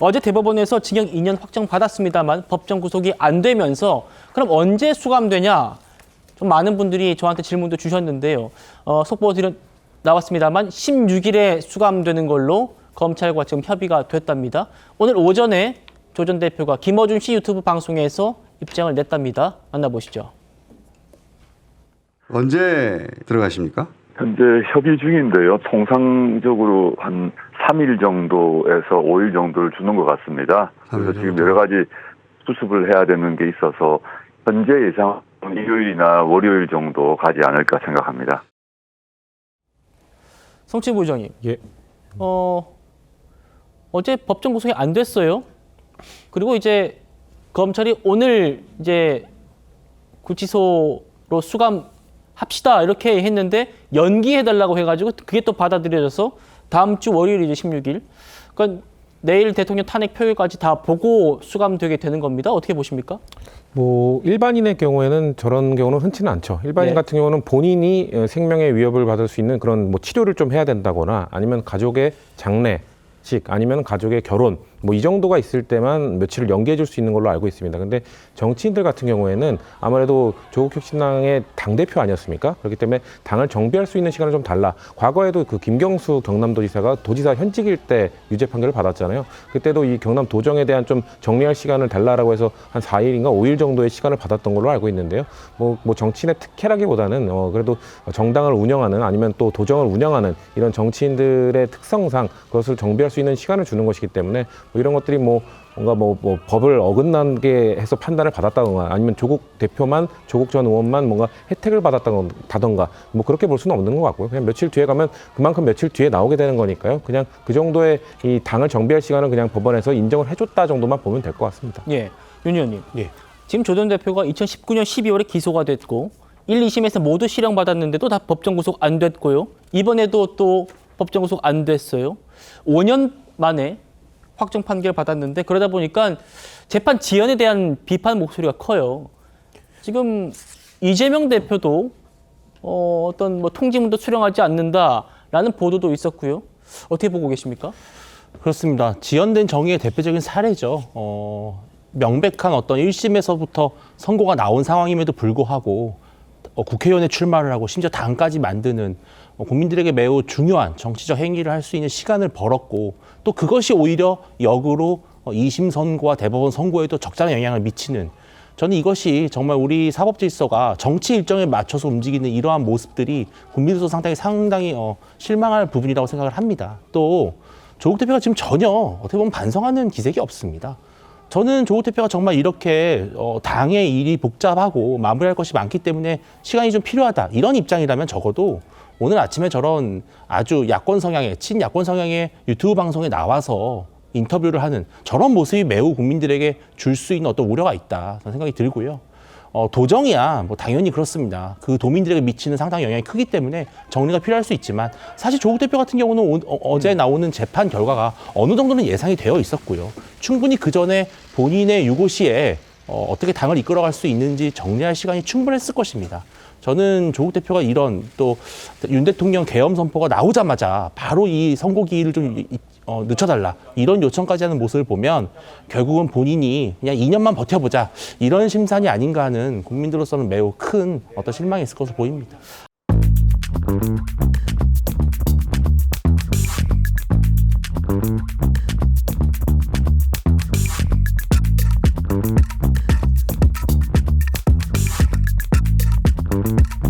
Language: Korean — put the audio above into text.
어제 대법원에서 징역 2년 확정받았습니다만 법정 구속이 안 되면서 그럼 언제 수감되냐? 좀 많은 분들이 저한테 질문도 주셨는데요. 속보 나왔습니다만 16일에 수감되는 걸로 검찰과 지금 협의가 됐답니다. 오늘 오전에 조 전 대표가 김어준 씨 유튜브 방송에서 입장을 냈답니다. 만나보시죠. 언제 들어가십니까? 현재 협의 중인데요. 통상적으로 한 3일 정도에서 5일 정도를 주는 것 같습니다. 그래서 지금 여러 가지 수습을 해야 되는 게 있어서 현재 예상 일요일이나 월요일 정도 가지 않을까 생각합니다. 성치 부의장님. 예. 어제 법정 구속이 안 됐어요. 그리고 이제 검찰이 오늘 이제 구치소로 수감합시다 이렇게 했는데 연기해달라고 해가지고 그게 또 받아들여져서 다음 주 월요일 이제 16일. 그러니까 내일 대통령 탄핵 표결까지 다 보고 수감되게 되는 겁니다. 어떻게 보십니까? 뭐 일반인의 경우에는 저런 경우는 흔치는 않죠. 일반인 네. 같은 경우는 본인이 생명의 위협을 받을 수 있는 그런 뭐 치료를 좀 해야 된다거나 아니면 가족의 장례식 아니면 가족의 결혼 뭐 이 정도가 있을 때만 며칠을 연기해 줄 수 있는 걸로 알고 있습니다. 근데 정치인들 같은 경우에는 아무래도 조국혁신당의 당대표 아니었습니까? 그렇기 때문에 당을 정비할 수 있는 시간을 좀 달라. 과거에도 그 김경수 경남도지사가 도지사 현직일 때 유죄 판결을 받았잖아요. 그때도 이 경남 도정에 대한 좀 정리할 시간을 달라라고 해서 한 4일인가 5일 정도의 시간을 받았던 걸로 알고 있는데요. 뭐 정치인의 특혜라기보다는 그래도 정당을 운영하는 아니면 또 도정을 운영하는 이런 정치인들의 특성상 그것을 정비할 수 있는 시간을 주는 것이기 때문에 뭐 이런 것들이 뭔가 법을 어긋나게 해서 판단을 받았다던가 아니면 조국 대표만 조국 전 의원만 뭔가 혜택을 받았다던가 뭐 그렇게 볼 수는 없는 것 같고요. 그냥 며칠 뒤에 가면 그만큼 며칠 뒤에 나오게 되는 거니까요. 그냥 그 정도의 이 당을 정비할 시간은 그냥 법원에서 인정을 해줬다 정도만 보면 될 것 같습니다. 예, 윤 의원님. 예. 지금 조 전 대표가 2019년 12월에 기소가 됐고 1, 2심에서 모두 실형받았는데도 다 법정 구속 안 됐고요. 이번에도 또 법정 구속 안 됐어요. 5년 만에 확정 판결 받았는데 그러다 보니까 재판 지연에 대한 비판 목소리가 커요. 지금 이재명 대표도 어떤 뭐 통지문도 수령하지 않는다라는 보도도 있었고요. 어떻게 보고 계십니까? 그렇습니다. 지연된 정의의 대표적인 사례죠. 명백한 어떤 1심에서부터 선고가 나온 상황임에도 불구하고 국회의원에 출마를 하고 심지어 당까지 만드는 국민들에게 매우 중요한 정치적 행위를 할 수 있는 시간을 벌었고 또 그것이 오히려 역으로 2심 선고와 대법원 선고에도 적잖은 영향을 미치는 저는 이것이 정말 우리 사법 질서가 정치 일정에 맞춰서 움직이는 이러한 모습들이 국민으로서 상당히 실망할 부분이라고 생각을 합니다. 또 조국 대표가 지금 전혀 어떻게 보면 반성하는 기색이 없습니다. 저는 조국 대표가 정말 이렇게 당의 일이 복잡하고 마무리할 것이 많기 때문에 시간이 좀 필요하다 이런 입장이라면 적어도 오늘 아침에 저런 아주 야권 성향의 친야권 성향의 유튜브 방송에 나와서 인터뷰를 하는 저런 모습이 매우 국민들에게 줄 수 있는 어떤 우려가 있다 그런 생각이 들고요. 도정이야 뭐 당연히 그렇습니다. 그 도민들에게 미치는 상당히 영향이 크기 때문에 정리가 필요할 수 있지만 사실 조국 대표 같은 경우는 어제 나오는 재판 결과가 어느 정도는 예상이 되어 있었고요. 충분히 그 전에 본인의 유고시에 어떻게 당을 이끌어갈 수 있는지 정리할 시간이 충분했을 것입니다. 저는 조국 대표가 이런 또 윤 대통령 계엄 선포가 나오자마자 바로 이 선고기일을 좀 늦춰달라 이런 요청까지 하는 모습을 보면 결국은 본인이 그냥 2년만 버텨보자 이런 심산이 아닌가 하는 국민들로서는 매우 큰 어떤 실망이 있을 것으로 보입니다. Thank you.